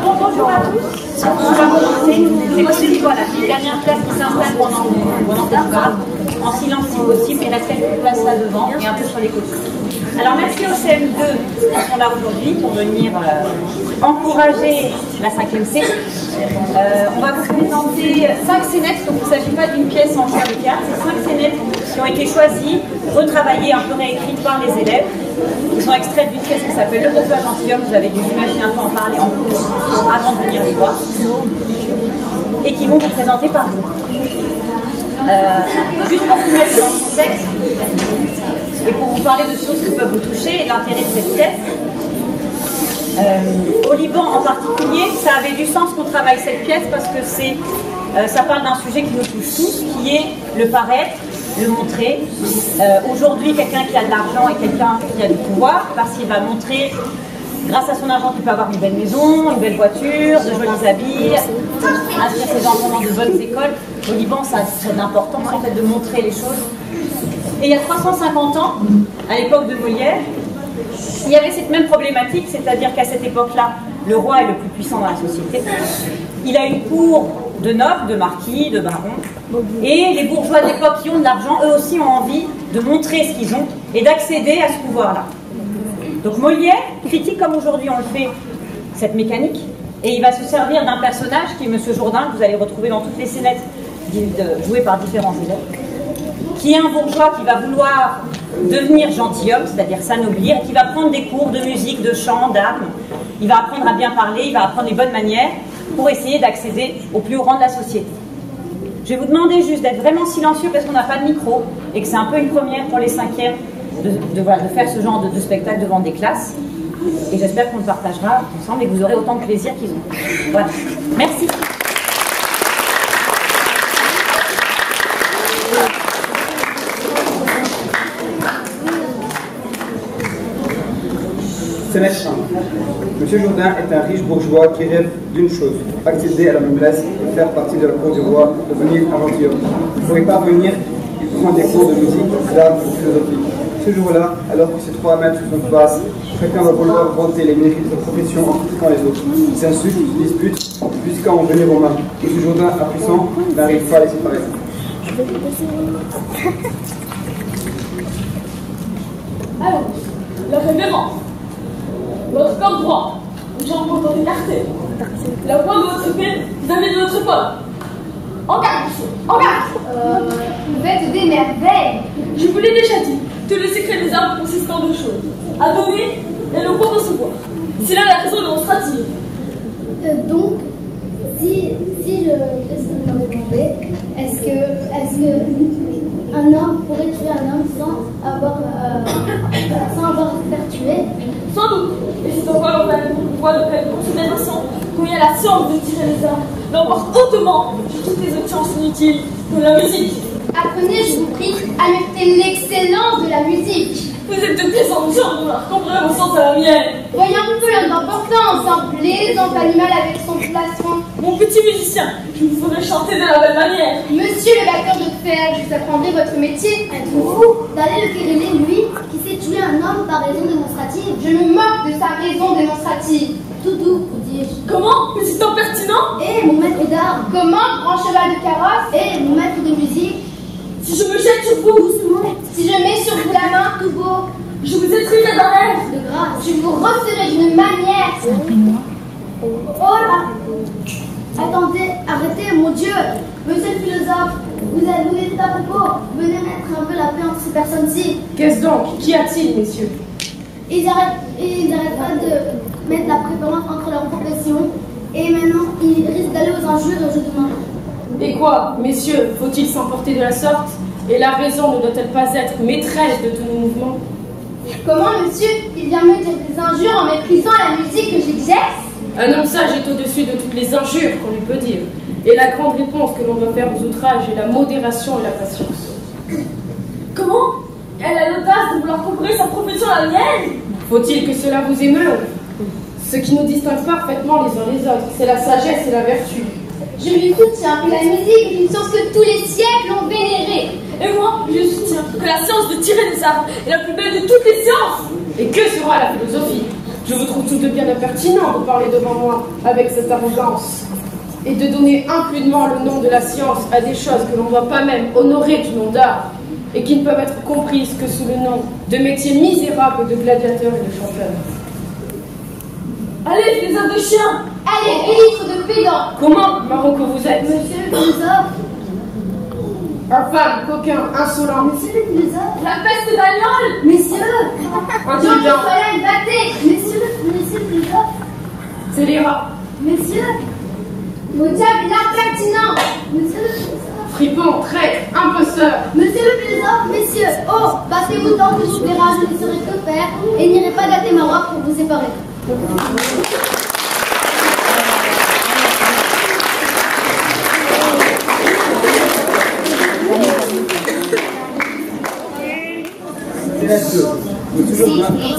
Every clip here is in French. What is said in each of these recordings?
Bonjour à tous. On va commencer. C'est possible, voilà, les dernières places qui s'installent pendant le débat, en silence si possible, il reste quelques places là devant et un peu sur les côtés. Alors merci au CM2 qui sont là aujourd'hui pour venir encourager la 5e C. On va vous présenter 5 scénettes, donc il ne s'agit pas d'une pièce en chair de théâtre, c'est 5 scénettes qui ont été choisies, retravaillées, un peu réécrites par les élèves, qui sont extraites d'une pièce qui s'appelle Le Bourgeois Gentilhomme, vous avez dû imaginer un peu en parler en cours avant de venir les voir, et qui vont vous présenter par vous. Juste pour vous mettre dans le contexte, et pour vous parler de choses qui peuvent vous toucher et l'intérêt de cette pièce, au Liban en particulier, ça avait du sens qu'on travaille cette pièce parce que ça parle d'un sujet qui nous touche tous, qui est le paraître, le montrer. Aujourd'hui, quelqu'un qui a de l'argent et quelqu'un qui a du pouvoir, parce qu'il va montrer, grâce à son argent, qu'il peut avoir une belle maison, une belle voiture, de jolis habits, inscrire ses enfants dans de bonnes écoles. Au Liban, ça a une importance en fait de montrer les choses. Et il y a 350 ans, à l'époque de Molière, il y avait cette même problématique, c'est-à-dire qu'à cette époque-là, le roi est le plus puissant dans la société. Il a une cour de nobles, de marquis, de barons, et les bourgeois de l'époque qui ont de l'argent, eux aussi ont envie de montrer ce qu'ils ont et d'accéder à ce pouvoir-là. Donc Molière critique, comme aujourd'hui on le fait, cette mécanique, et il va se servir d'un personnage qui est M. Jourdain, que vous allez retrouver dans toutes les scénettes jouées par différents élèves, qui est un bourgeois qui va vouloir devenir gentilhomme, c'est-à-dire s'anoblir, qui va prendre des cours de musique, de chant, d'armes. Il va apprendre à bien parler, il va apprendre les bonnes manières pour essayer d'accéder au plus haut rang de la société. Je vais vous demander juste d'être vraiment silencieux parce qu'on n'a pas de micro et que c'est un peu une première pour les 5e de faire ce genre de spectacle devant des classes. Et j'espère qu'on le partagera ensemble et que vous aurez autant de plaisir qu'ils ont. Voilà. Merci. Scénette 1. Monsieur Jourdain est un riche bourgeois qui rêve d'une chose, accéder à la noblesse et faire partie de la cour du roi, devenir un gentilhomme. Pour y parvenir, il prend des cours de musique, d'art et de philosophie. Ce jour-là, alors que ces 3 maîtres sont en face, chacun va vouloir vanter les mérites de sa profession en critiquant les autres. Ils s'insultent, ils disputent, jusqu'à en venir aux mains. Monsieur Jourdain, impuissant, n'arrive pas à les séparer. Alors, le révérend, votre corps droit, une jambe pour écartée, la pointe de votre pied vis-à-vis de votre épaule. En garde, monsieur, en garde. Vous faites des merveilles. Je vous l'ai déjà dit, tout le secret des armes consiste en 2 choses, à donner et le pour recevoir. C'est là la raison démonstrative. Donc, si je me demander, est-ce que un homme pourrait tuer un homme sans avoir faire tuer? Sans doute, et c'est pourquoi l'on a une voie de pleine considération, quand il y a la science de tirer les armes, l'emporte hautement sur toutes les autres sciences inutiles, comme la musique. Apprenez, je vous prie, à noter l'excellence de la musique. Vous êtes de pièce en genre, vous comparez vos sens à la mienne. Voyons un peu l'importance, un plaisant animal avec son plastron. Mon petit musicien, je vous ferai chanter de la belle manière. Monsieur le batteur de fer, je vous apprendrai votre métier. Êtes-vous fou d'aller le quereller, lui, qui sait tuer un homme par raison démonstrative? Je me moque de sa raison démonstrative. Tout doux, vous dis-je. Comment? Mais c'est impertinent. Eh, mon maître d'armes. Comment? Grand cheval de carrosse. Eh, mon maître de musique. Si je me jette sur vous, doucement. Si je mets sur vous la main, tout beau. Je vous étrillerai d'un air. De grâce, je vous resserrai d'une manière. Oh là! Attendez, arrêtez, mon Dieu! Monsieur le philosophe, vous êtes à propos. Venez mettre un peu la paix entre ces personnes-ci. Qu'est-ce donc? Qu'y a-t-il, messieurs? Ils n'arrêtent pas de mettre la préférence entre leurs professions. Et maintenant, ils risquent d'aller aux injures au jeu de main. Et quoi, messieurs, faut-il s'emporter de la sorte? Et la raison ne doit-elle pas être maîtresse de tous nos mouvements? Comment, monsieur, il vient me dire des injures en méprisant la musique que j'exerce? Un homme sage est au-dessus de toutes les injures qu'on lui peut dire. Et la grande réponse que l'on doit faire aux outrages est la modération et la patience. Comment? Elle a l'audace de vouloir comparer sa profession à la mienne? Faut-il que cela vous émeuve? Ce qui nous distingue parfaitement les uns les autres, c'est la sagesse et la vertu. Je lui soutiens que la musique est une science que tous les siècles ont vénérée. Et moi, je soutiens que la science de tirer des armes est la plus belle de toutes les sciences. Et que sera la philosophie? Je vous trouve tout de bien impertinent de parler devant moi avec cette arrogance et de donner impudemment le nom de la science à des choses que l'on ne doit pas même honorer du nom d'art et qui ne peuvent être comprises que sous le nom de métiers misérables de gladiateurs et de chanteurs. Allez, les hommes de chiens! Allez, élytres de pédants! Comment, Marot, que vous êtes? Monsieur le philosophe! Infâme, coquin, insolent. Monsieur le philosophe! La peste bagnole! Messieurs! Jean-Nicolas Batté! Monsieur le philosophe! Scélérat. Messieurs! Au diable l'impertinent! Monsieur le philosophe! Fripon, traître, imposteur. Monsieur le philosophe, messieurs! Oh! Battez-vous tant que je verrai, je ne saurai que faire et n'irai pas gâter ma robe pour vous séparer.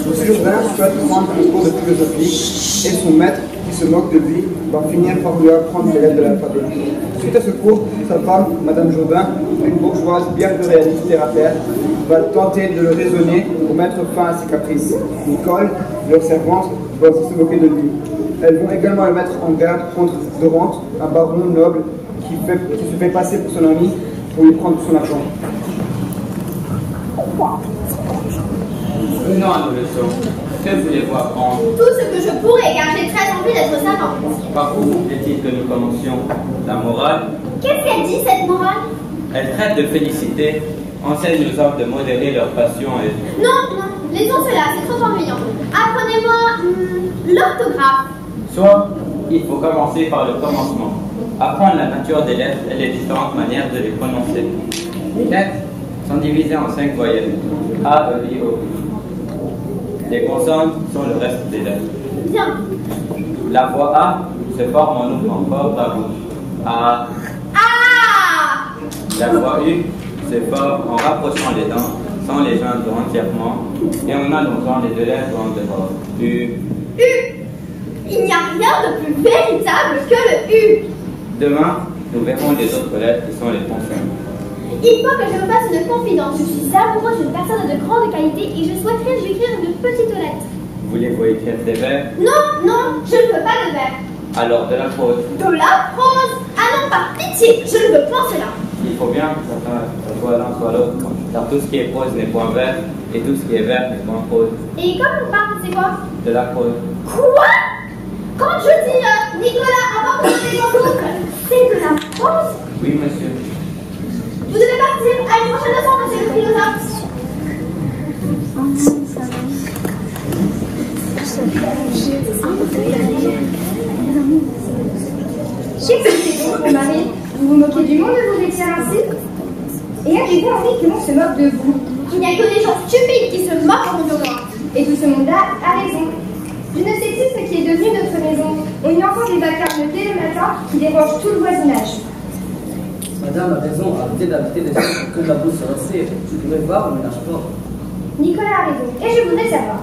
Monsieur Jourdain souhaite prendre un cours de philosophie et son maître, qui se moque de lui, va finir par lui apprendre les lettres de l'alphabet. Suite à ce cours, sa femme, Madame Jourdain, une bourgeoise bien plus réaliste terre à terre, va tenter de le raisonner pour mettre fin à ses caprices. Nicole, leur servante, va aussi se moquer de lui. Elles vont également le mettre en garde contre Dorante, un baron noble qui se fait passer pour son ami pour lui prendre son argent. Venons à nos leçons. Que voulez-vous apprendre? Tout ce que je pourrais, car j'ai très envie d'être savant. Par où est-il que nous commencions? La morale? Qu'est-ce qu'elle dit, cette morale? Elle traite de félicité, enseigne aux hommes de modérer leurs passions et... Non, laissons cela, c'est trop ennuyant. Apprenez-moi l'orthographe. Soit, il faut commencer par le commencement. Apprendre la nature des lettres et les différentes manières de les prononcer. Les lettres sont divisées en 5 voyelles. A, E, I, O. Les consonnes sont le reste des lettres. Bien. La voix A se forme en ouvrant fort la bouche. A. Ah! La voix U se forme en rapprochant les dents sans les joindre entièrement et en allongeant les deux lèvres en dehors. U. U. Il n'y a rien de plus véritable que le U. Demain, nous verrons les autres lettres qui sont les consonnes. Il faut que je vous fasse une confidence. Je suis amoureuse d'une personne de grande qualité et je souhaiterais lui écrire une petite lettre. Voulez-vous écrire des vers? Non, je ne veux pas de vers. Alors de la prose. De la prose? Ah non, par pitié, je ne veux pas cela. Il faut bien que ça soit l'un soit l'autre, car tout ce qui est prose n'est point vers et tout ce qui est vers n'est point prose. Et comme on parle, c'est quoi? De la prose. Quoi? Quand je dis Nicolas, avant que je les rencontre, c'est de la prose? Oui, monsieur. Vous devez partir à une prochaine leçon, monsieur le philosophe. Qu'expliquez donc, mon mari? Vous vous moquez du monde de vous vêtir ainsi? Et avez-vous envie que l'on se moque de vous? Il n'y a que des gens stupides qui se moquent de moi. Et tout ce monde-là a raison. Je ne sais plus ce qui est devenu notre maison. On y entend des vacarmes dès le matin qui dérangent tout le voisinage. Madame a raison, arrêtez d'habiter des gens que la boue se resserre. Je pourrais voir au ménage fort. Nicolas a raison. Et je voudrais savoir,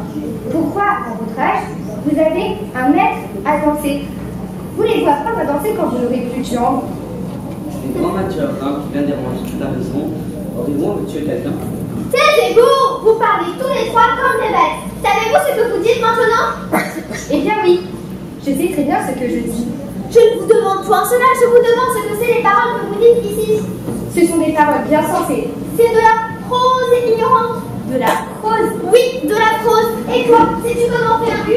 pourquoi, à votre âge, vous avez un maître à danser? Vous les voyez pas à danser quand vous n'aurez plus de jambes. Une grande matière qui vient déranger toute la maison. Auriez-vous envie de tuer quelqu'un? Taisez-vous! Vous parlez tous les trois comme des bêtes. Savez-vous ce que vous dites maintenant? Eh bien oui, je sais très bien ce que je dis. Je ne vous demande point cela, je vous demande ce que c'est les paroles que vous dites ici. Ce sont des paroles bien sensées. C'est de la prose ignorante. De la prose? Oui, de la prose. Et toi, sais-tu comment faire un U?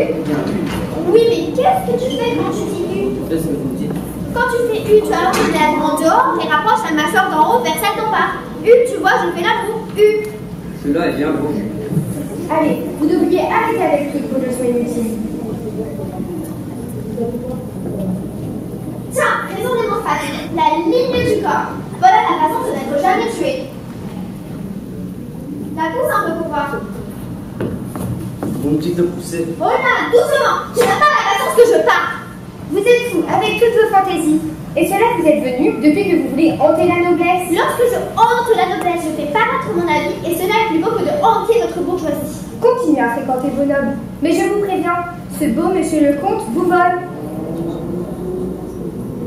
Oui, mais qu'est-ce que tu fais quand tu dis U? Qu'est-ce que vous dites? Quand tu fais U, tu allonges les lèvres en dehors et rapproches la mâchoire d'en haut vers celle d'en bas. U, tu vois, je fais la moue. U. Cela est bien beau. Allez, vous devriez arrêter avec toutes vos leçons inutiles. Tiens, raison démonstrative. La ligne du corps. Voilà la façon de n'être jamais tué. La pousse un peu pour voir. Vous me dites de pousser. Oh là, doucement. Tu n'as pas la façon que je pars. Vous êtes fou, avec toutes vos fantaisies. Et cela vous êtes venu depuis que vous voulez hanter la noblesse. Lorsque je hante la noblesse, je fais paraître mon avis et cela est plus beau que de hanter notre bourgeoisie. Continuez à fréquenter vos nobles. Mais je vous préviens, ce beau monsieur le comte vous vole.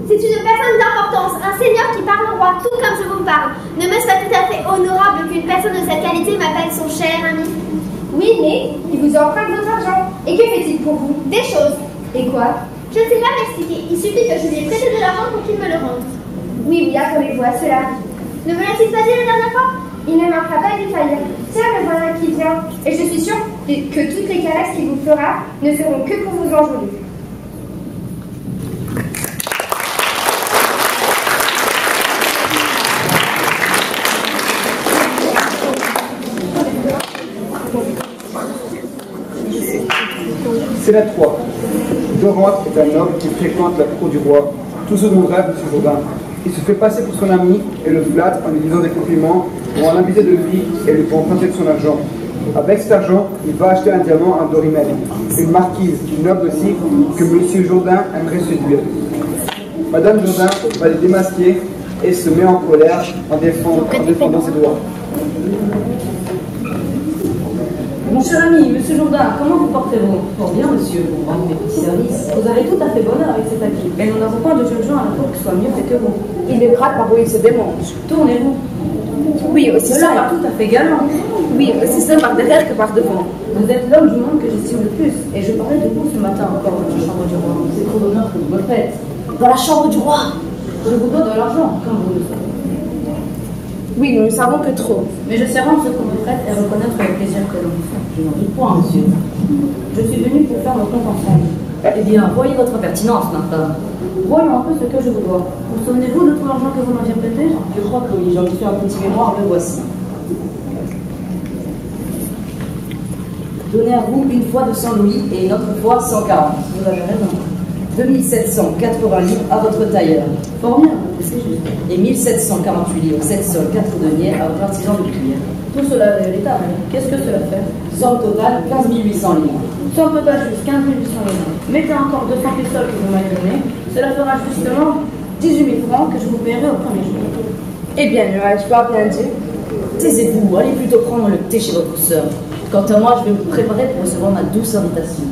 C'est une personne d'importance, un seigneur qui parle au roi, tout comme je vous parle. Ne me soit tout à fait honorable qu'une personne de cette qualité m'appelle son cher ami. Oui, mais il vous emprunte votre argent. Et que fait-il pour vous? Des choses. Et quoi? Je ne sais pas m'expliquer. Il suffit que je lui ai prêté de l'argent pour qu'il me le rende. Oui, oui, attendez-vous à cela. Ne me l'a-t-il pas dit la dernière fois? Il ne manquera pas d'y faillir. Tiens, me voilà qui vient. Et je suis sûre que toutes les caresses qu'il vous fera ne seront que pour vous enjoliver. C'est la 3. Dorante est un homme qui fréquente la cour du roi. Tout ce dont rêve M. Jourdain. Il se fait passer pour son ami et le flatte en lui disant des compliments pour en abuser de lui et lui pour emprunter de son argent. Avec cet argent, il va acheter un diamant à Dorimel, une marquise, une noble aussi, que M. Jourdain aimerait séduire. Madame Jourdain va les démasquer et se met en colère en défendant ses droits. Mon cher ami, monsieur Jourdain, comment vous portez-vous? Fort bien, monsieur, vous rendez mes petits services. Vous avez tout à fait bonheur avec cet acquis. Et nous n'avons pas de jeunes gens à la cour qui soient mieux faits que vous. Il est grave par où il se démange. Tournez-vous. Oui, aussi Cela simple. pas tout à fait galant. Oui, aussi simple par derrière que par devant. Vous êtes l'homme du monde que j'estime le plus. Et je parlais de vous ce matin encore dans la chambre du roi. C'est trop d'honneur que vous me faites. Dans la chambre du roi. Je vous dois de l'argent, comme vous le savez. Oui, nous ne savons que trop. Mais je sais rendre ce qu'on me prête et reconnaître le plaisir que l'on me fait. Je n'en doute point, monsieur. Je suis venu pour faire nos comptes ensemble. Eh bien, voyez votre pertinence, ma femme. Voyons un peu ce que je vous dois. Vous souvenez-vous de tout l'argent que vous m'aviez prêté? Je crois que oui, j'en ai fait un petit mémoire, le voici. Donnez à vous une fois 200 louis et une autre fois 140. Vous avez raison. 2780 livres à votre tailleur. Fort bien, c'est juste. Et 1748 livres, 7 sols, 4 deniers à votre artisan de cuir. Tout cela est véritable. Qu'est-ce que cela fait? Somme totale 15 800 livres. Somme totale juste 15 800 livres. Mettez encore 200 pistoles que vous m'avez données. Cela fera justement 18 000 francs que je vous paierai au premier jour. Eh bien, n'aurais-je pas bien dit? Taisez-vous, allez plutôt prendre le thé chez votre sœur. Quant à moi, je vais vous préparer pour recevoir ma douce invitation.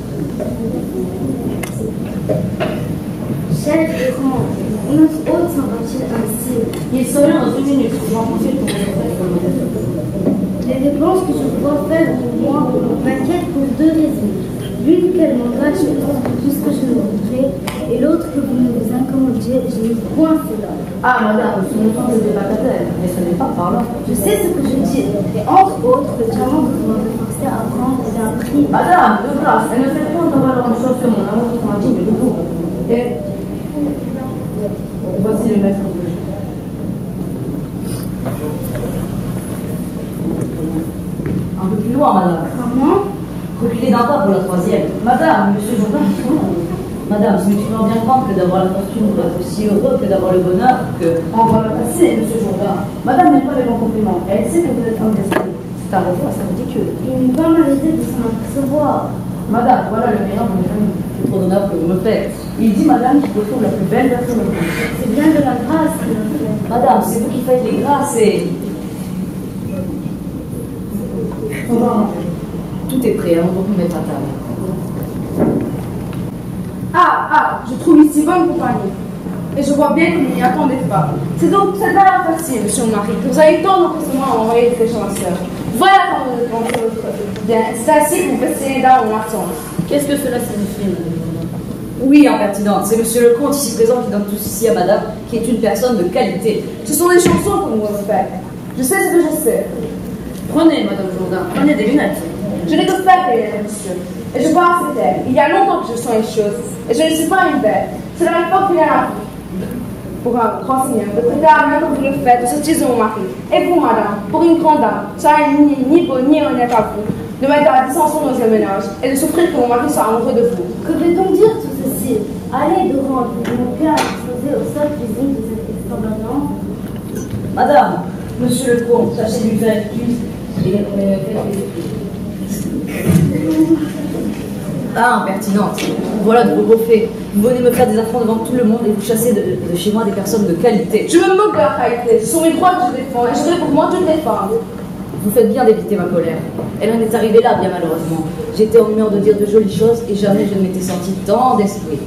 Cher Durand, notre hôte s'en va-t-il ainsi? Il serait dans 1 minute. J'en profite pour vous faire pour le modèle. Les dépenses que je dois faire pour moi m'inquiètent pour 2 raisons. L'une qu'elle m'engage pour tout ce que je voudrais, et l'autre que vous ne vous incommodiez, je n'ai point cela. Ah, madame, ce n'est pas des bagatelles, mais ce n'est pas par là. Je sais ce que je dis, et entre autres, le diamant que vous m'avez forcé à prendre est un prix. Madame, de grâce, elle ne fait pas en valoir une chose que mon amour qui m'a dit de vous. Et voici le maître de jeu. Un peu plus loin, madame. Comment? Reculez d'un pas pour la 3e. Madame, monsieur Jourdain, madame, si tu veux bien prendre que d'avoir la fortune pour être aussi heureux que d'avoir le bonheur, que en voilà passer, monsieur Jourdain. Madame n'aime pas les bons compliments. Elle sait que vous êtes un d'esprit. C'est un revoir, c'est ridicule. Il n'est pas m'arrêter de s'en apercevoir. Madame, voilà le meilleur de mes amis. C'est trop d'honneur que vous me faites. Il dit, madame, qu'il vous trouve la plus belle personne au monde. C'est bien de la grâce qu'il a fait. Madame, c'est vous qui faites les grâces et... On va manger. Tout est prêt, allons donc nous mettre à table. Ah, je trouve ici bonne compagnie. Et je vois bien que vous n'y attendez pas. C'est donc cette valeur facile, monsieur mon mari, que vous avez tant d'empressement à envoyer ces chanceurs. Voilà comment vous dépensez votre bien. C'est ainsi que vous faites dans mon attente. Qu'est-ce que cela signifie, madame? Oui, impertinente. C'est monsieur le comte ici présent qui donne tout ceci à madame, qui est une personne de qualité. Ce sont des chansons qu'on vous respecte. Je sais ce que je sais. Prenez, madame Jourdain, prenez des lunettes. Je n'ai que faire, monsieur. Et je vois cette terre. Il y a longtemps que je sens les choses. Et je ne suis pas une bête. C'est dans l'époque qu'il y a la vie. Pour un grand seigneur, de traiter à la main comme vous le faites, de sortir de mon mari. Et vous, madame, pour une grande dame, ça n'est ni beau ni honnête à vous, de mettre à la dissension dans un ménage et de souffrir que mon mari soit amoureux de vous. Que veut-on dire tout ceci? Allez, Durand, vous n'avez plus à exposer au seul cuisine de cette extravagance. Madame, monsieur le comte, sachez lui faire excuse et faites les esprits. Ah, impertinente. Voilà de vos beaux faits. Vous venez me faire des affronts devant tout le monde et vous chassez de chez moi des personnes de qualité. Je me moque de la qualité. Ce sont mes droits que je défends et je voudrais pour moi tout défendre. Vous faites bien d'éviter ma colère. Elle en est arrivée là, bien malheureusement. J'étais en humeur de dire de jolies choses et jamais je ne m'étais senti tant d'esprit.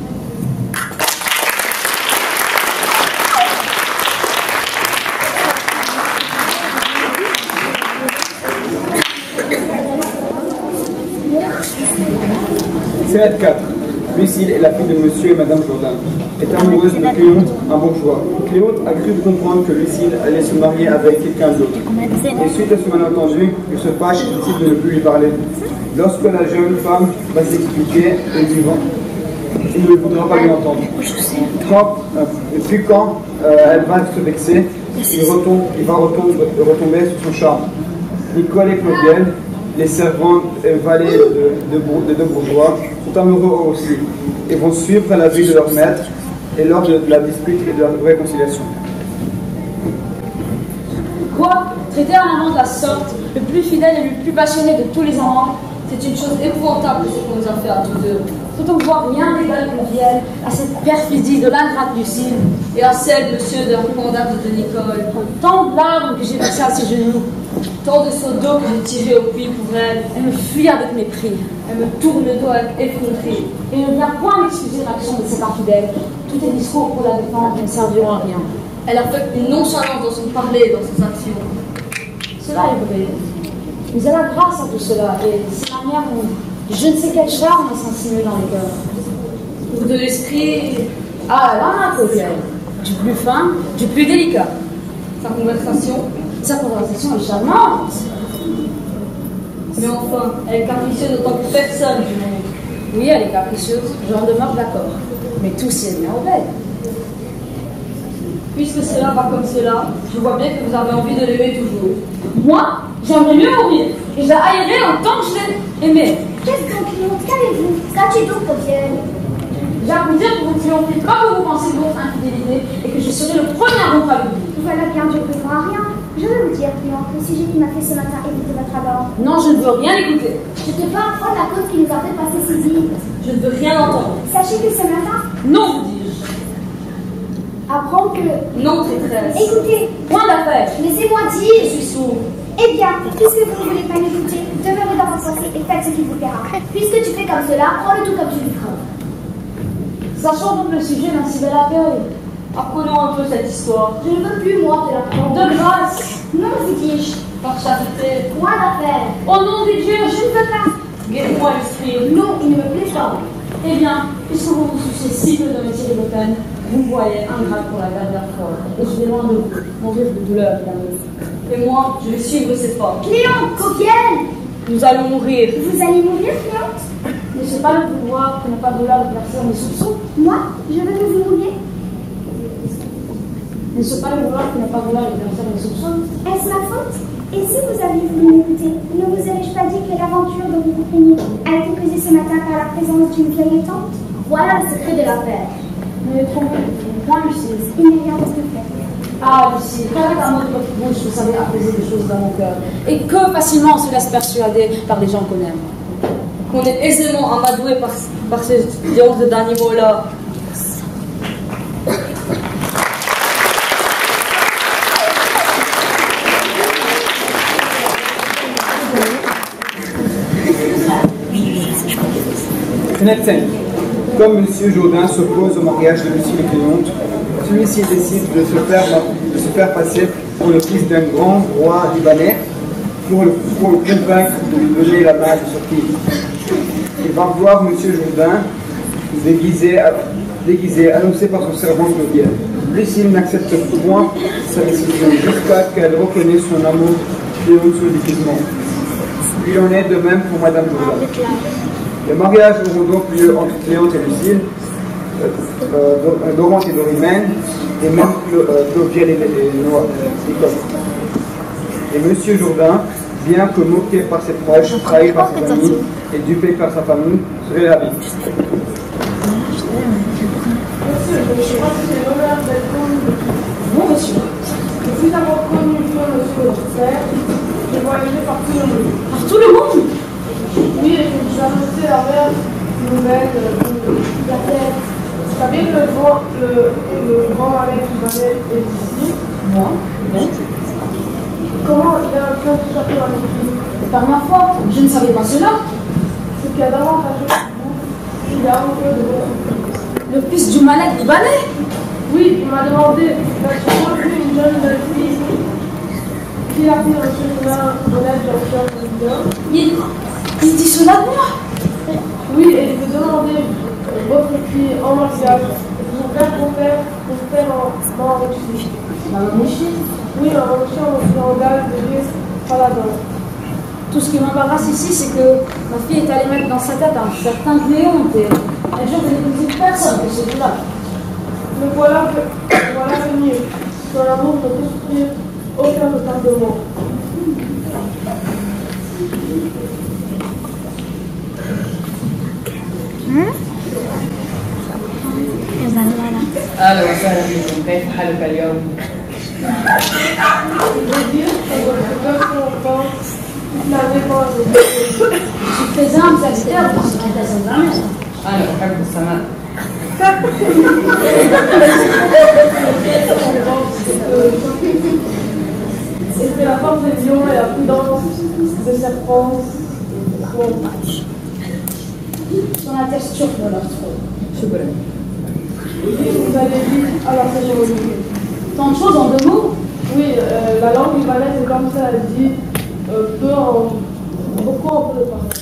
Scénette 4. Lucille est la fille de monsieur et madame Jourdain. Est amoureuse de Cléonte, un bourgeois. Cléonte a cru comprendre que Lucille allait se marier avec quelqu'un d'autre. Et suite à ce malentendu, il se fâche et décide de ne plus lui parler. Lorsque la jeune femme va s'expliquer, il ne voudra pas lui entendre. Et puis quand elle va se vexer, il va retomber sur son charme. Nicole et Claudienne, les servantes et valets de deux bourgeois, sont amoureux eux aussi et vont suivre la vie de leur maître et lors de la dispute et de la réconciliation. Quoi? Traiter un amant de la sorte, le plus fidèle et le plus passionné de tous les amants, c'est une chose épouvantable ce qu'on nous a fait à tous deux. Faut-on voir rien d'égal convienne à cette perfidie de l'ingrate Lucille et à celle de monsieur de la condamnable de Nicole. Tant de larmes que j'ai versées à ses genoux, tant de seaux d'eau que j'ai tirés au puits pour elle. Elle me fuit avec mépris, elle me tourne le dos avec effronterie et ne vient point m'excuser l'action de cet infidèle. Tous tes discours pour la défendre ne serviront à rien. Elle affecte une nonchalance dans son parler et dans ses actions. Cela est vrai. Mais elle a grâce à tout cela et ses manières ont je ne sais quel charme s'insinue dans les cœurs. Pour de l'esprit, ah, elle en a un peu bien. Du plus fin, du plus délicat. Sa conversation est charmante. Mais enfin, elle est capricieuse autant que personne du monde. Oui, elle est capricieuse, j'en demeure d'accord. Mais tout s'y est bien au bel. Puisque cela va comme cela, je vois bien que vous avez envie de l'aimer toujours. Moi, j'aimerais mieux mourir. Et je la haïrais autant que je l'ai aimée. Qu'est-ce donc, Cléonte? Qu'avez-vous? Qu'as-tu donc, Paupienne? J'ai à vous dire que vous triomphez pas que vous pensez de votre infidélité et que je serai le premier à rompre avec vous. Voilà bien, je ne comprends à rien. Je veux vous dire, Cléonte, le sujet qui m'a fait ce matin éviter votre abord. Non, je ne veux rien écouter. Je te veux apprendre la cause qui nous a fait passer si vite. Je ne veux rien entendre. Sachez que ce matin, non, vous dis-je. Apprends que... Non, traîtresse. Écoutez. Point d'affaire. Laissez-moi dire. Je suis sourd. Eh bien, puisque vous ne voulez pas m'écouter, demeurez dans votre pensée et faites ce qu'il vous plaira. Puisque tu fais comme cela, prends-le tout comme tu le feras. Sachant donc le sujet d'un si bel accueil, apprenons un peu cette histoire. Je ne veux plus, moi, de l'apprendre. De grâce. Non, vous dis-je. Par charité. Point d'affaire. Au nom de Dieu, je ne veux pas. Guéris-moi l'esprit. Non, il ne me plaît pas. Eh bien, puisque vous vous souciez si peu de métier de vos peines, vous voyez ingrat pour la dernière fois. Et je vais loin de vous, mourir de douleur et d'amour. Et moi, je vais suivre ces pas. Cléonte, copienne! Nous allons mourir. Vous allez mourir, Cléonte? N'est-ce pas le pouvoir qui n'a pas vouloir éclaircir mes soupçons? Moi, je veux que vous mouriez. N'est-ce pas le pouvoir qui n'a pas vouloir éclaircir mes soupçons? Est-ce ma faute? Et si vous aviez voulu m'écouter, ne vous avais-je pas dit que l'aventure dont vous vous plaignez a été causée ce matin par la présence d'une vieille tante? Voilà le secret de l'affaire. Ne me trompez point, Lucie. Il n'y a rien d'autre fait. Ah, Lucie, qu'avec un mot de votre bouche, vous savez apaiser des choses dans mon cœur. Et que facilement on se laisse persuader par les gens qu'on aime. Qu'on est aisément amadoué par ces diantres d'animaux-là. Scénette 5. Comme M. Jourdain s'oppose au mariage de Lucille et Cléonte, celui-ci décide de se faire passer pour le fils d'un grand roi libanais pour le convaincre de lui donner la main de sortie. Il va voir M. Jourdain déguisé, annoncé par son servant Claudienne. Lucille n'accepte point sa décision jusqu'à qu'elle reconnaisse son amour Cléonte sous le déguisement. Il en est de même pour Madame Jourdain. Les mariages auront donc lieu entre Cléonte et Lucille, Dorante et Dorimène, et même Claudienne et Nicole. Et M. Jourdain, bien que moqué par ses proches, trahi par ses amis et dupé par sa famille, serait ravi. Monsieur, je ne sais pas si c'est l'honneur d'être connu. Non, monsieur. Depuis avoir connu monsieur votre frère, j'ai voyagé par tout le monde. Par tout le monde? Oui, et je vous ai annoncé la mère nouvelle de la terre. Vous savez que le grand malais libanais est ici? Moi? Non. Comment il a pu échapper à l'esprit? Par ma foi, je ne savais pas cela. Ce qui a davantage pour vous, il est amoureux de votre Le fils du malade libanais? Oui, il m'a demandé d'être reçu une jeune fille qui a pris un chemin honnête dans le cœur de l'homme. Il dit cela de moi? en mariage. Mon père m'a enrichi. Oui, m'a enrichi en me gage de vivre paladin. Tout ce qui m'embarrasse ici, c'est que ma fille est allée mettre dans sa tête un certain Cléon. Un jour, je n'ai plus personne que c'est là. Le voilà venu. Dans l'amour ne peut souffrir aucun retardement. أهلا وسهلا بكم، كيف حالك اليوم؟ Je suis présente, c'est dans ce contexte. أنا أحب السماء. C'était la force des lions et la prudence des serpents. Sono la texture de leur trône. شكرا. Vous avez dit à la cérémonie. Tant de choses en 2 mots. Oui, la langue libanaise est comme ça, elle dit beaucoup en peu de paroles.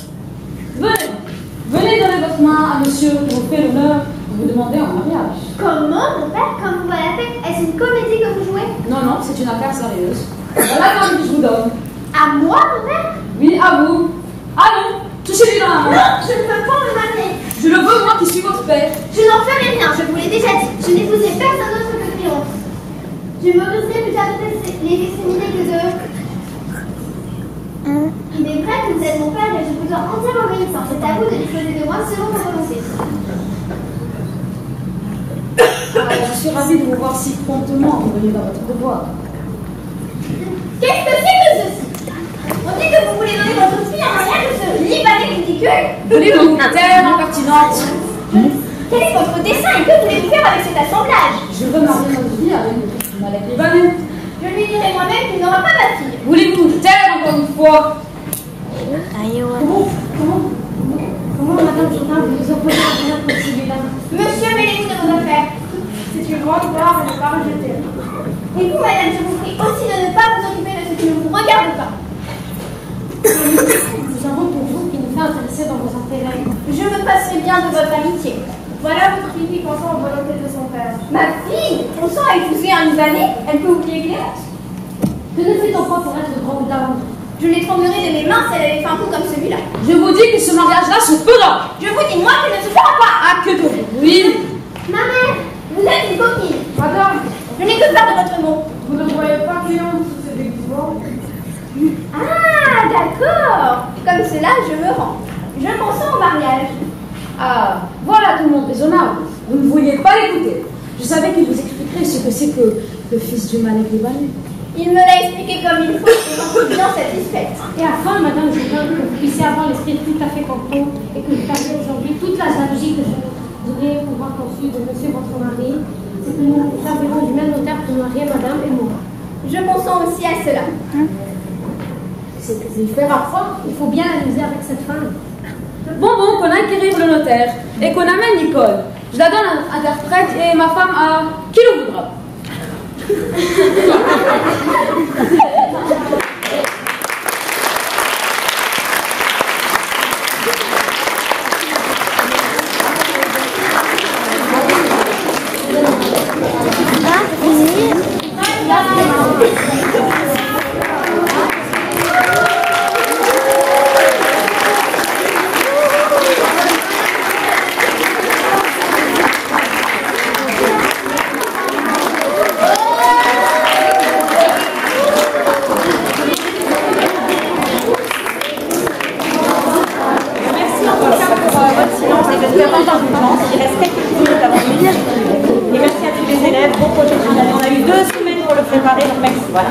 Venez donner votre main à monsieur qui vous fait l'honneur de vous demander en mariage. Comment, mon père, quand vous voyez la fête, est-ce une comédie que vous jouez? Non, c'est une affaire sérieuse. Voilà quand je vous donne. À moi, mon père? Oui, à vous. Allons, touchez-lui dans la main. Non, je ne peux pas me marier. Je le veux, moi qui suis votre père. Je n'en ferai rien, je vous l'ai déjà dit. Je n'épouserai personne d'autre que Cléon. Je me ruserai plus tard les extrémités que de... Il est vrai que vous êtes mon père et je vous dois entièrement obéissance. C'est à vous de disposer de moi selon vos volontés. Je suis ravie de vous voir si promptement revenu dans votre devoir. Qu'est-ce que c'est que ceci? On dit que vous voulez donner votre fille en mariage de ce Libanais ridicule? Voulez-vous taire impertinente? Quel est votre dessein et que voulez-vous faire avec cet assemblage? Je veux marier notre fille avec Malek Libanais. Je lui dirai moi-même qu'il n'aura pas ma fille. Voulez-vous taire encore une fois? Comment madame Jourdain vous opposez à rien pour celui-là? Monsieur, mêlez-vous de vos affaires. C'est une grande gloire de ne pas rejeter. Et vous, madame, je vous prie aussi de ne pas vous occuper de ce qui ne vous regarde pas. Nous avons pour vous qui nous fait intéresser dans vos intérêts. Je me passerai bien de votre amitié. Voilà votre fille qui consent aux volontés de son père. Ma fille, consent à épouser un Libanais, elle peut oublier Cléon. Que ne fait-on pas pour être grande dame? Je l'étranglerai de mes mains si elle avait fait un coup comme celui-là. Je vous dis que ce mariage-là se fera. Je vous dis, moi, qu'il ne se fera pas. Ah, que de oui. Ma mère, vous êtes une coquine. Madame, je n'ai que peur de votre mot. Vous ne voyez pas Cléon sous ses déguisements? Ah, d'accord. Comme cela, je me rends. Je consens au mariage. Ah, voilà tout le monde raisonnable. Vous ne vouliez pas l'écouter. Je savais qu'il vous expliquerait ce que c'est que le fils du Malek Libanais. Il me l'a expliqué comme il faut et j'en suis bien satisfaite. Et afin, madame, je veux que vous puissiez avoir l'esprit tout à fait complet et que vous fassiez aujourd'hui toute la jalousie que je voudrais pouvoir conçue de monsieur votre mari, c'est que nous servirons du même notaire pour marier madame et moi. Je consens aussi à cela. C'est que je vais faire apprendre, il faut bien l'amuser avec cette femme. Bon, qu'on acquérir le notaire et qu'on amène Nicole. Je la donne à interprète et ma femme à qui le voudra. Et merci à tous les élèves, bon projet de fin d'année. On a eu 2 semaines pour le préparer, donc merci. Voilà.